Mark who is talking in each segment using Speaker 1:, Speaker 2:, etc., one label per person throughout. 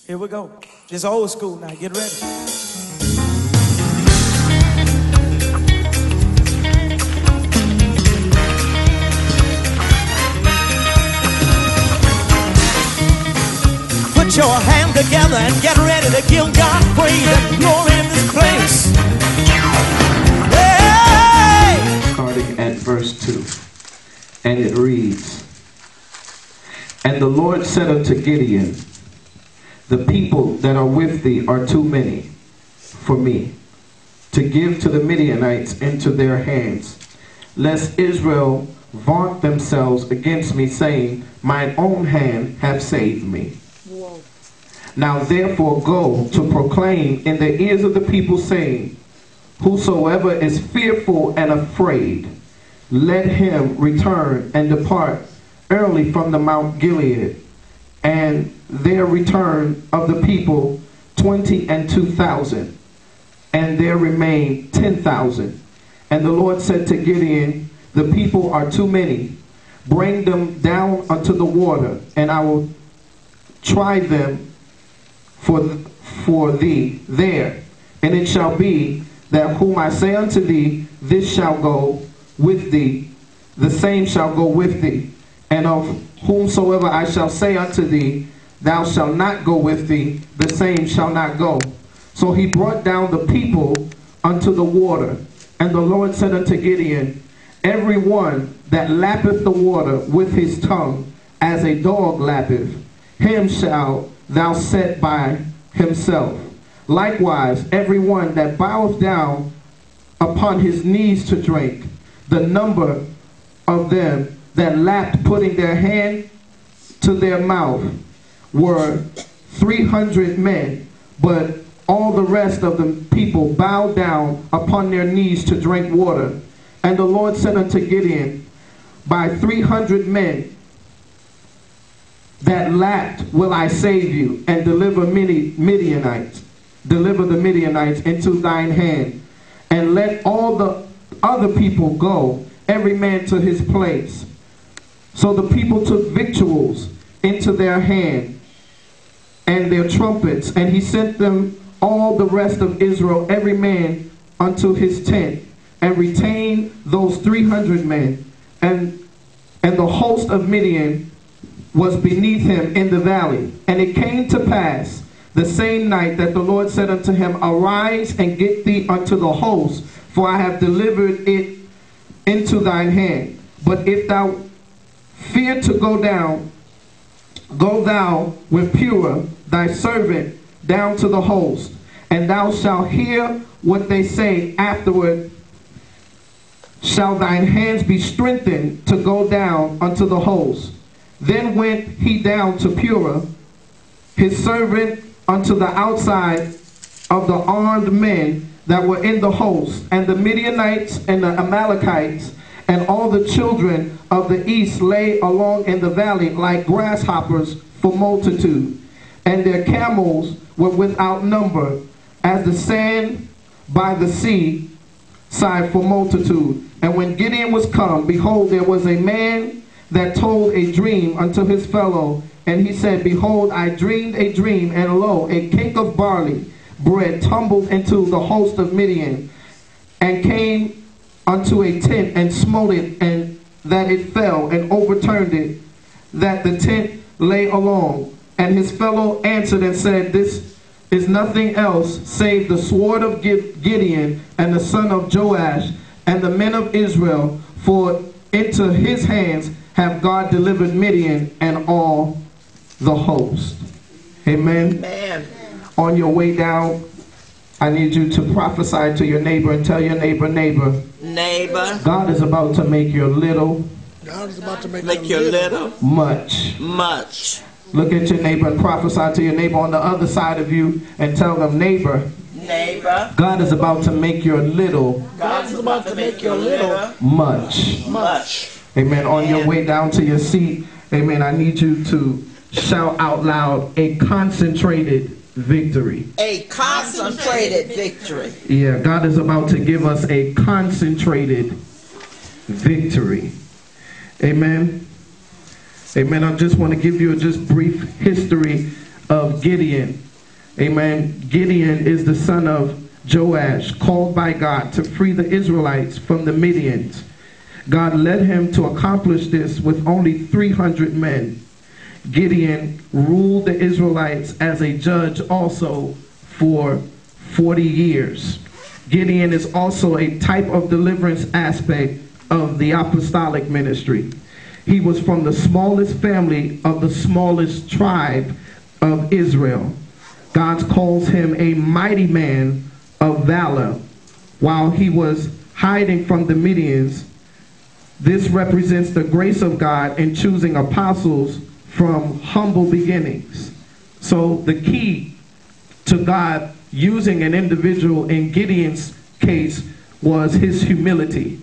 Speaker 1: Here we go. It's old school now. Get ready. Put your hand together and get ready to give God praise and glory in this place. Hey!
Speaker 2: Starting at verse 2. And it reads, And the Lord said unto Gideon, The people that are with thee are too many for me to give to the Midianites into their hands, lest Israel vaunt themselves against me, saying, Mine own hand hath saved me. Whoa. Now therefore go to proclaim in the ears of the people, saying, Whosoever is fearful and afraid, let him return and depart early from the Mount Gilead. And there return of the people 22,000, and there remained 10,000. And the Lord said to Gideon, The people are too many. Bring them down unto the water, and I will try them for thee there. And it shall be that whom I say unto thee, this shall go with thee, the same shall go with thee. And of whomsoever I shall say unto thee, thou shalt not go with thee, the same shall not go. So he brought down the people unto the water. And the Lord said unto Gideon, Every one that lappeth the water with his tongue, as a dog lappeth, him shalt thou set by himself. Likewise, every one that boweth down upon his knees to drink, the number of them that lapped, putting their hand to their mouth, were 300 men, but all the rest of the people bowed down upon their knees to drink water. And the Lord said unto Gideon, By 300 men that lapped will I save you, and deliver the Midianites into thine hand. And let all the other people go, every man to his place. So the people took victuals into their hand, and their trumpets, and he sent them all the rest of Israel, every man unto his tent, and retained those 300 men. And the host of Midian was beneath him in the valley. And it came to pass the same night that the Lord said unto him, Arise and get thee unto the host, for I have delivered it into thine hand. But if thou fear to go down, go thou with Purah thy servant down to the host, and thou shalt hear what they say. Afterward shall thine hands be strengthened to go down unto the host. Then went he down to Purah, his servant, unto the outside of the armed men that were in the host, and the Midianites and the Amalekites and all the children of the east lay along in the valley like grasshoppers for multitude, and their camels were without number, as the sand by the sea side for multitude. And when Gideon was come, behold, there was a man that told a dream unto his fellow, and he said, Behold, I dreamed a dream, and lo, a cake of barley bread tumbled into the host of Midian, and came unto a tent, and smote it, and that it fell, and overturned it, that the tent lay along. And his fellow answered and said, This is nothing else save the sword of Gideon and the son of Joash and the men of Israel, for into his hands have God delivered Midian and all the host. Amen. Amen. On your way down, I need you to prophesy to your neighbor and tell your neighbor, neighbor, God is about to make your little,
Speaker 3: God is about to make your little
Speaker 2: much. Look at your neighbor and prophesy to your neighbor on the other side of you and tell them, neighbor, God is about to make your little, much. Amen. On your way down to your seat, amen, I need you to shout out loud, a concentrated victory.
Speaker 4: A concentrated victory.
Speaker 2: Yeah, God is about to give us a concentrated victory. Amen. Amen. I just want to give you a just brief history of Gideon. Amen. Gideon is the son of Joash, called by God to free the Israelites from the Midians. God led him to accomplish this with only 300 men. Gideon ruled the Israelites as a judge also for 40 years. Gideon is also a type of deliverance aspect of the apostolic ministry. He was from the smallest family of the smallest tribe of Israel. God calls him a mighty man of valor. While he was hiding from the Midians, this represents the grace of God in choosing apostles from humble beginnings. So the key to God using an individual in Gideon's case was his humility.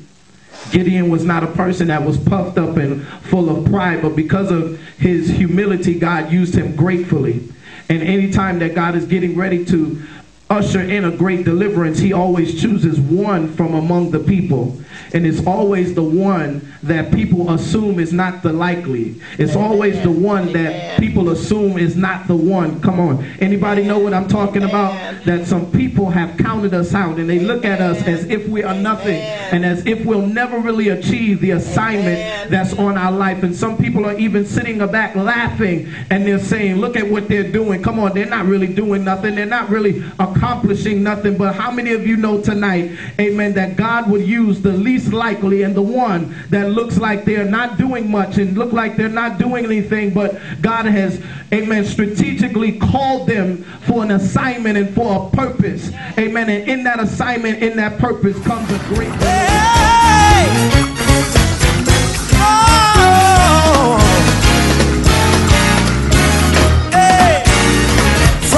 Speaker 2: Gideon was not a person that was puffed up and full of pride, but because of his humility, God used him gratefully. And anytime that God is getting ready to usher in a great deliverance, he always chooses one from among the people. And it's always the one that people assume is not the likely. It's always the one that people assume is not the one. Come on. Anybody know what I'm talking about? That some people have counted us out and they look at us as if we are nothing and as if we'll never really achieve the assignment that's on our life. And some people are even sitting back laughing and they're saying, look at what they're doing. Come on, they're not really doing nothing. They're not really accomplishing nothing. But how many of you know tonight, amen, that God would use the least likely and the one that looks like they're not doing much and look like they're not doing anything, but God has, amen, strategically called them for an assignment and for a purpose. Amen. And in that assignment, in that purpose comes a great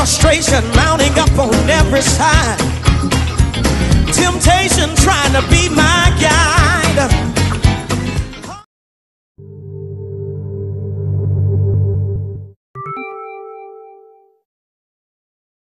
Speaker 1: frustration mounting up on every side. Temptation trying to beat